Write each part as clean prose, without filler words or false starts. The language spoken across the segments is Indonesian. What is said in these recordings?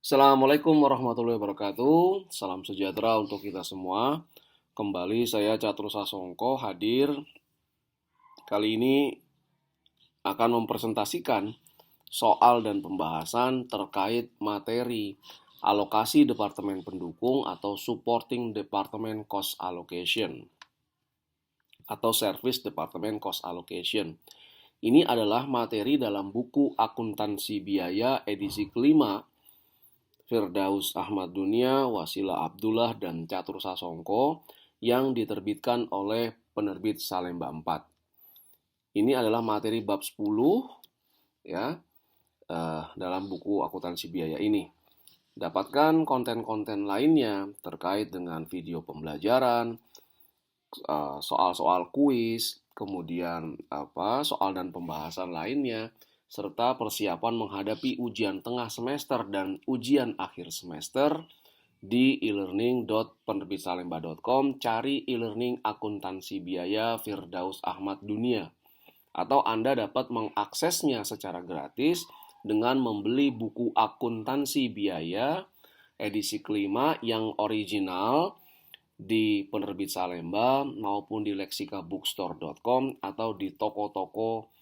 Assalamualaikum warahmatullahi wabarakatuh. Salam sejahtera untuk kita semua. Kembali saya Catur Sasongko hadir. Kali ini akan mempresentasikan soal dan pembahasan terkait materi alokasi departemen pendukung atau supporting department cost allocation atau service department cost allocation. Ini adalah materi dalam buku akuntansi biaya edisi kelima Firdaus Ahmad Dunia, Wasila Abdullah, dan Catur Sasongko yang diterbitkan oleh penerbit Salemba 4. Ini adalah materi bab 10 ya dalam buku akuntansi biaya ini. Dapatkan konten-konten lainnya terkait dengan video pembelajaran, soal-soal kuis, kemudian soal dan pembahasan lainnya, serta persiapan menghadapi ujian tengah semester dan ujian akhir semester di e-learning.penerbitsalemba.com. Cari e-learning akuntansi biaya Firdaus Ahmad Dunia. Atau Anda dapat mengaksesnya secara gratis dengan membeli buku akuntansi biaya edisi kelima yang original di penerbit Salemba maupun di lexikabookstore.com atau di toko-toko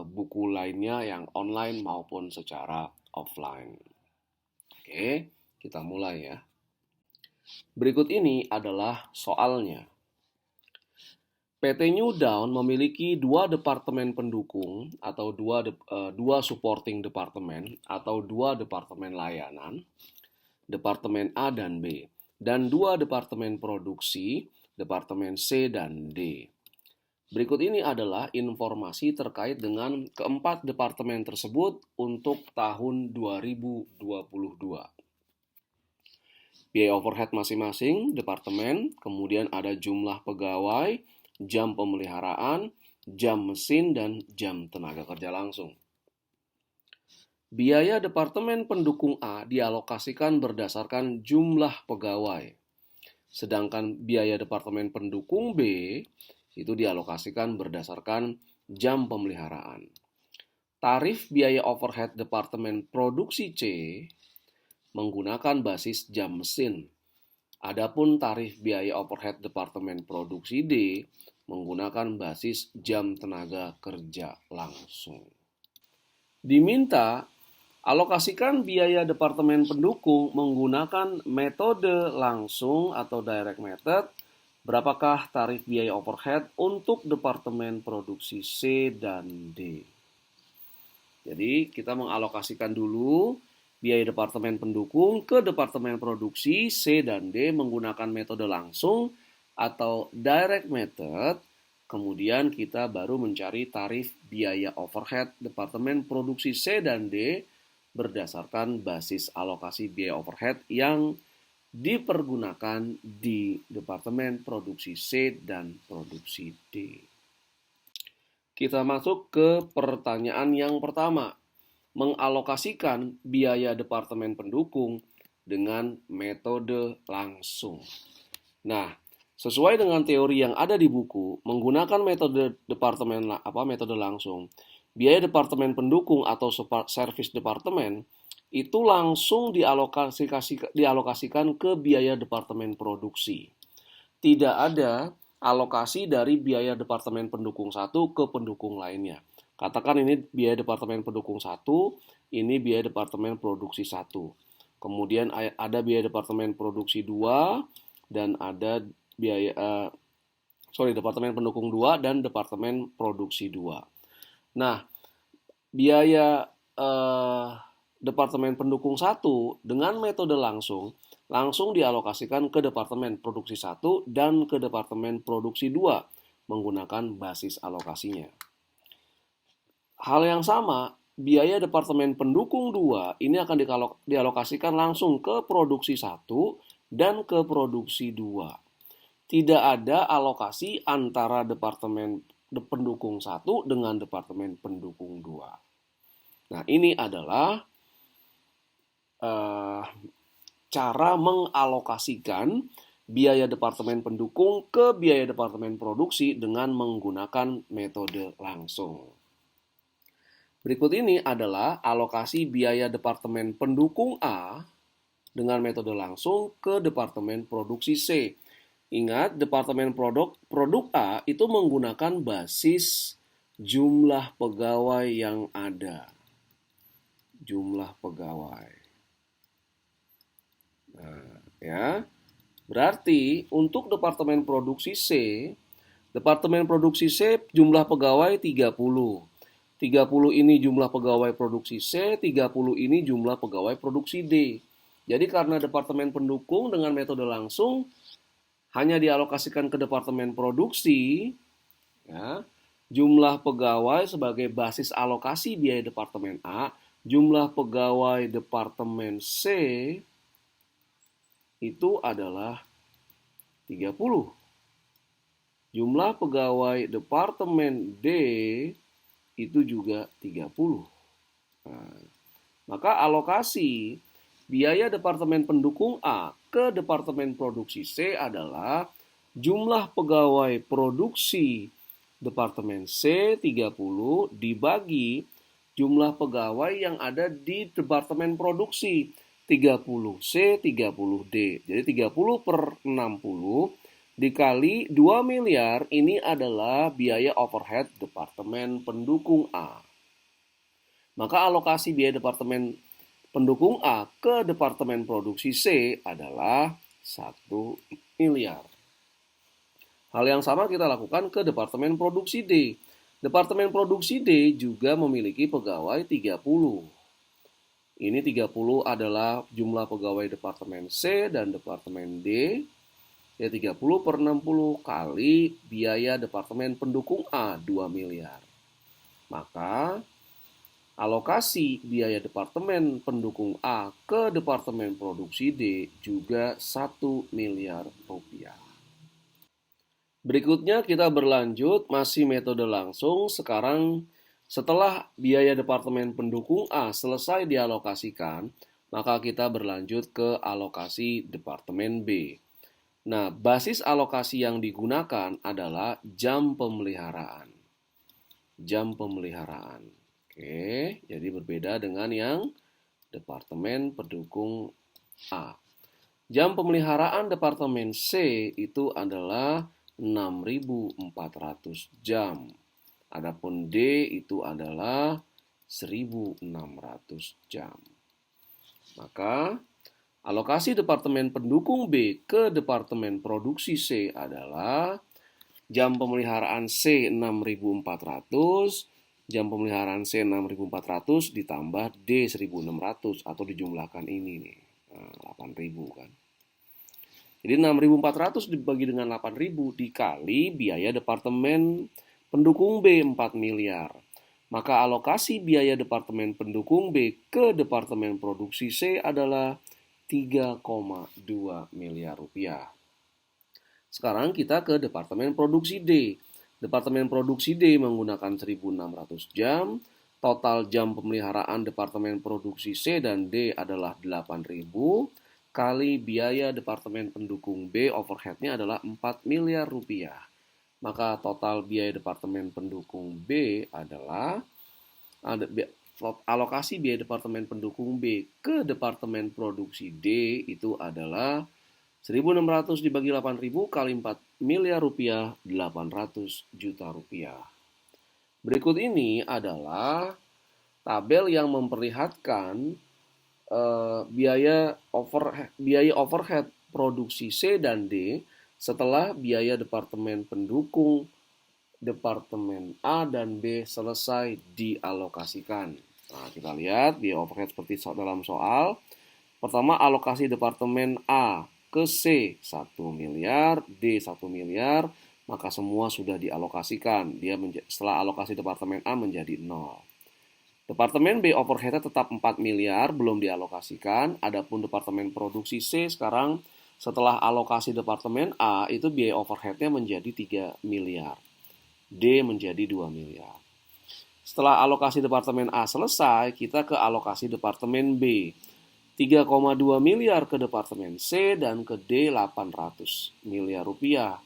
buku lainnya yang online maupun secara offline. Oke, kita mulai ya. Berikut ini adalah soalnya. PT New Dawn memiliki dua departemen pendukung atau dua supporting departemen atau dua departemen layanan, departemen A dan B, dan dua departemen produksi, departemen C dan D. Berikut ini adalah informasi terkait dengan keempat departemen tersebut untuk tahun 2022. Biaya overhead masing-masing departemen, kemudian ada jumlah pegawai, jam pemeliharaan, jam mesin, dan jam tenaga kerja langsung. Biaya departemen pendukung A dialokasikan berdasarkan jumlah pegawai. Sedangkan biaya departemen pendukung B itu dialokasikan berdasarkan jam pemeliharaan. Tarif biaya overhead departemen produksi C menggunakan basis jam mesin. Adapun tarif biaya overhead departemen produksi D menggunakan basis jam tenaga kerja langsung. Diminta alokasikan biaya departemen pendukung menggunakan metode langsung atau direct method. Berapakah tarif biaya overhead untuk departemen produksi C dan D? Jadi kita mengalokasikan dulu biaya departemen pendukung ke departemen produksi C dan D menggunakan metode langsung atau direct method. Kemudian kita baru mencari tarif biaya overhead departemen produksi C dan D berdasarkan basis alokasi biaya overhead yang dipergunakan di departemen produksi C dan produksi D. Kita masuk ke pertanyaan yang pertama. Mengalokasikan biaya departemen pendukung dengan metode langsung. Nah, sesuai dengan teori yang ada di buku, menggunakan metode langsung, biaya departemen pendukung atau service departemen itu langsung dialokasikan ke biaya departemen produksi. Tidak ada alokasi dari biaya departemen pendukung satu ke pendukung lainnya. Katakan ini biaya departemen pendukung 1, ini biaya departemen produksi 1. Kemudian ada biaya departemen produksi 2 dan ada departemen pendukung 2 dan departemen produksi 2. Nah, biaya departemen pendukung 1 dengan metode langsung dialokasikan ke departemen produksi 1 dan ke departemen produksi 2 menggunakan basis alokasinya. Hal yang sama, biaya departemen pendukung 2 ini akan dialokasikan langsung ke produksi 1 dan ke produksi 2. Tidak ada alokasi antara departemen pendukung 1 dengan departemen pendukung 2. Nah, ini adalah cara mengalokasikan biaya departemen pendukung ke biaya departemen produksi dengan menggunakan metode langsung. Berikut ini adalah alokasi biaya Departemen Pendukung A dengan metode langsung ke Departemen Produksi C. Ingat, Departemen Produk A itu menggunakan basis jumlah pegawai yang ada. Jumlah pegawai. Nah, ya. Berarti untuk Departemen Produksi C jumlah pegawai 30. 30 ini jumlah pegawai produksi C, 30 ini jumlah pegawai produksi D. Jadi karena Departemen Pendukung dengan metode langsung hanya dialokasikan ke Departemen Produksi, ya, jumlah pegawai sebagai basis alokasi biaya Departemen A, jumlah pegawai Departemen C itu adalah 30. Jumlah pegawai Departemen D itu juga 30. Nah, maka alokasi biaya Departemen Pendukung A ke Departemen Produksi C adalah jumlah pegawai produksi Departemen C 30 dibagi jumlah pegawai yang ada di Departemen Produksi 30 C 30 D. Jadi 30 per 60 dikali 2 miliar ini adalah biaya overhead Departemen Pendukung A. Maka alokasi biaya Departemen Pendukung A ke Departemen Produksi C adalah 1 miliar. Hal yang sama kita lakukan ke Departemen Produksi D. Departemen Produksi D juga memiliki pegawai 30. Ini 30 adalah jumlah pegawai Departemen C dan Departemen D. Ya 30 per 60 kali biaya Departemen Pendukung A 2 miliar. Maka alokasi biaya Departemen Pendukung A ke Departemen Produksi D juga 1 miliar rupiah. Berikutnya kita berlanjut masih metode langsung. Sekarang setelah biaya Departemen Pendukung A selesai dialokasikan, maka kita berlanjut ke alokasi Departemen B. Nah, basis alokasi yang digunakan adalah jam pemeliharaan. Jam pemeliharaan. Oke, jadi berbeda dengan yang Departemen Pendukung A. Jam pemeliharaan Departemen C itu adalah 6.400 jam. Adapun D itu adalah 1.600 jam. Maka alokasi Departemen Pendukung B ke Departemen Produksi C adalah jam pemeliharaan C 6.400, jam pemeliharaan C 6.400 ditambah D 1.600 atau dijumlahkan ini nih, 8.000 kan. Jadi 6.400 dibagi dengan 8.000 dikali biaya Departemen Pendukung B 4 miliar. Maka alokasi biaya Departemen Pendukung B ke Departemen Produksi C adalah 3,2 miliar rupiah. Sekarang kita ke Departemen Produksi D. Departemen Produksi D menggunakan 1.600 jam. Total jam pemeliharaan Departemen Produksi C dan D adalah 8.000. Kali biaya Departemen Pendukung B overheadnya adalah 4 miliar rupiah. Maka total biaya Departemen Pendukung B adalah alokasi biaya Departemen Pendukung B ke Departemen Produksi D itu adalah 1.600 dibagi 8.000 kali 4 miliar rupiah, 800 juta rupiah. Berikut ini adalah tabel yang memperlihatkan biaya overhead produksi C dan D setelah biaya Departemen Pendukung Departemen A dan B selesai dialokasikan. Nah, kita lihat biaya overhead seperti dalam soal. Pertama, alokasi Departemen A ke C 1 miliar, D 1 miliar, maka semua sudah dialokasikan. Setelah alokasi Departemen A menjadi 0. Departemen B overhead-nya tetap 4 miliar, belum dialokasikan. Adapun Departemen Produksi C sekarang setelah alokasi Departemen A itu biaya overhead-nya menjadi 3 miliar. D menjadi 2 miliar. Setelah alokasi Departemen A selesai, kita ke alokasi Departemen B. 3,2 miliar ke Departemen C dan ke D 800 miliar rupiah.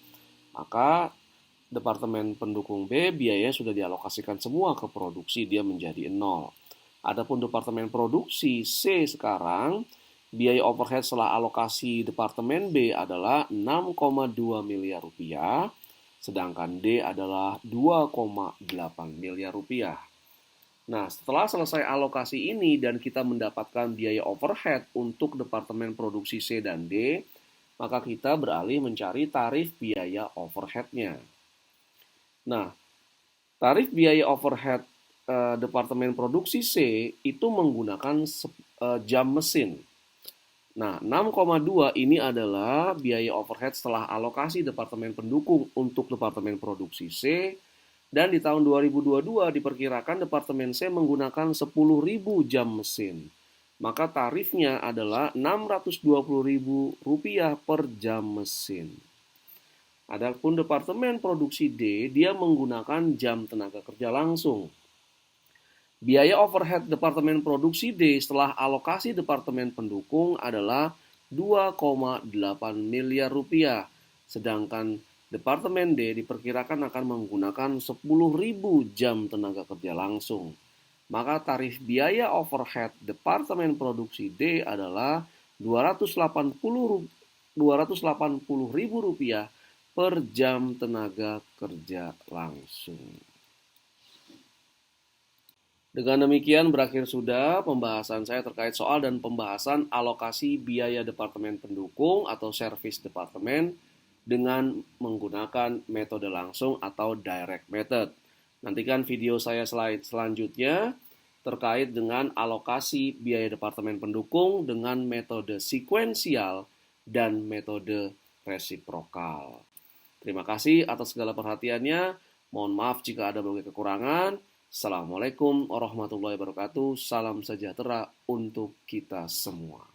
Maka Departemen pendukung B, biaya sudah dialokasikan semua ke produksi, dia menjadi 0. Adapun Departemen produksi C sekarang, biaya overhead setelah alokasi Departemen B adalah 6,2 miliar rupiah, sedangkan D adalah 2,8 miliar rupiah. Nah, setelah selesai alokasi ini dan kita mendapatkan biaya overhead untuk Departemen produksi C dan D, maka kita beralih mencari tarif biaya overhead-nya. Nah, tarif biaya overhead Departemen produksi C itu menggunakan jam mesin. Nah, 6,2 ini adalah biaya overhead setelah alokasi Departemen pendukung untuk Departemen produksi C, dan di tahun 2022 diperkirakan Departemen C menggunakan 10.000 jam mesin. Maka tarifnya adalah Rp620.000 per jam mesin. Adapun Departemen produksi D, dia menggunakan jam tenaga kerja langsung. Biaya overhead Departemen produksi D setelah alokasi Departemen pendukung adalah 2,8 miliar rupiah. Sedangkan Departemen D diperkirakan akan menggunakan 10.000 jam tenaga kerja langsung. Maka tarif biaya overhead Departemen produksi D adalah Rp280.000 per jam tenaga kerja langsung. Dengan demikian berakhir sudah pembahasan saya terkait soal dan pembahasan alokasi biaya Departemen pendukung atau service departemen dengan menggunakan metode langsung atau direct method. Nantikan video saya slide selanjutnya terkait dengan alokasi biaya Departemen pendukung dengan metode sekuensial dan metode resiprokal. Terima kasih atas segala perhatiannya. Mohon maaf jika ada berbagai kekurangan. Assalamualaikum warahmatullahi wabarakatuh. Salam sejahtera untuk kita semua.